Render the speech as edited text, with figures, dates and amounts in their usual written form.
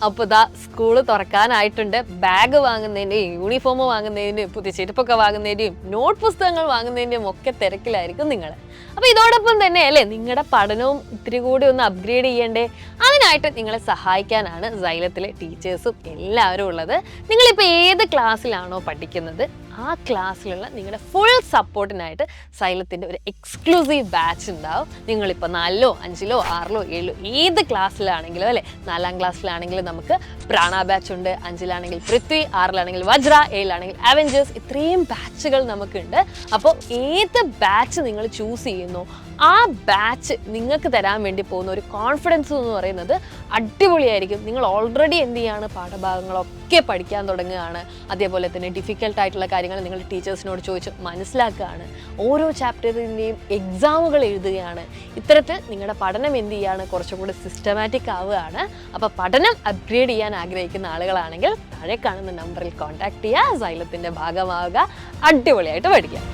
അപ്പോൾ ദാ school തുറക്കാനായിട്ടുണ്ട്. Bag വാങ്ങുന്നതിൻ്റെയും uniform വാങ്ങുന്നതിൻ്റെയും പുതിയ ചെരുപ്പൊക്കെ വാങ്ങുന്നതിൻ്റെയും നോട്ട് പുസ്തകങ്ങൾ വാങ്ങുന്നതിൻ്റെയും ഒക്കെ തിരക്കിലായിരിക്കും നിങ്ങൾ. അപ്പോൾ ഇതോടൊപ്പം തന്നെ അല്ലേ നിങ്ങളുടെ പഠനവും ഇത്തിരി കൂടി ഒന്ന് അപ്ഗ്രേഡ് ചെയ്യണ്ടേ? അതിനായിട്ട് നിങ്ങളെ സഹായിക്കാനാണ് സൈലത്തിലെ ടീച്ചേഴ്സും എല്ലാവരും ഉള്ളത്. നിങ്ങളിപ്പോൾ ഏത് ക്ലാസ്സിലാണോ പഠിക്കുന്നത് ആ ക്ലാസ്സിലുള്ള നിങ്ങളുടെ ഫുൾ സപ്പോർട്ടിനായിട്ട് സൈലത്തിൻ്റെ ഒരു എക്സ്ക്ലൂസീവ് ബാച്ച് ഉണ്ടാവും. നിങ്ങളിപ്പോൾ 4ലോ 5ലോ 6ലോ 7ലോ ഏത് ക്ലാസ്സിലാണെങ്കിലും അല്ലേ, 4ാം ക്ലാസ്സിലാണെങ്കിൽ നമുക്ക് പ്രാണ ബാച്ച് ഉണ്ട്, 5ലാണെങ്കിൽ പൃഥ്വി, 6ലാണെങ്കിൽ വജ്ര, 7ലാണെങ്കിൽ അവഞ്ചേഴ്സ്, ഇത്രയും ബാച്ചുകൾ നമുക്കുണ്ട്. അപ്പോൾ ഏത് ബാച്ച് നിങ്ങൾ ചൂസ് ചെയ്യുന്നു ആ ബാച്ച് നിങ്ങൾക്ക് തരാൻ വേണ്ടി പോകുന്ന ഒരു കോൺഫിഡൻസ് എന്ന് പറയുന്നത് അടിപൊളിയായിരിക്കും. നിങ്ങൾ ഓൾറെഡി എന്ത് ചെയ്യാണ്, പാഠഭാഗങ്ങളൊക്കെ പഠിക്കാൻ തുടങ്ങുകയാണ്. അതേപോലെ തന്നെ ഡിഫിക്കൽട്ടായിട്ടുള്ള കാര്യങ്ങൾ നിങ്ങൾ ടീച്ചേഴ്സിനോട് ചോദിച്ച് മനസ്സിലാക്കുകയാണ്. ഓരോ ചാപ്റ്ററിൻ്റെയും എക്സാമുകൾ എഴുതുകയാണ്. ഇത്തരത്തിൽ നിങ്ങളുടെ പഠനം എന്ത് ചെയ്യാണ്, കുറച്ചും കൂടി സിസ്റ്റമാറ്റിക് ആവുകയാണ്. അപ്പോൾ പഠനം അപ്ഗ്രേഡ് ചെയ്യാൻ ആഗ്രഹിക്കുന്ന ആളുകളാണെങ്കിൽ താഴെ കാണുന്ന നമ്പറിൽ കോൺടാക്ട് ചെയ്യുക, സൈലത്തിൻ്റെ ഭാഗമാവുക, അടിപൊളിയായിട്ട് പഠിക്കുക.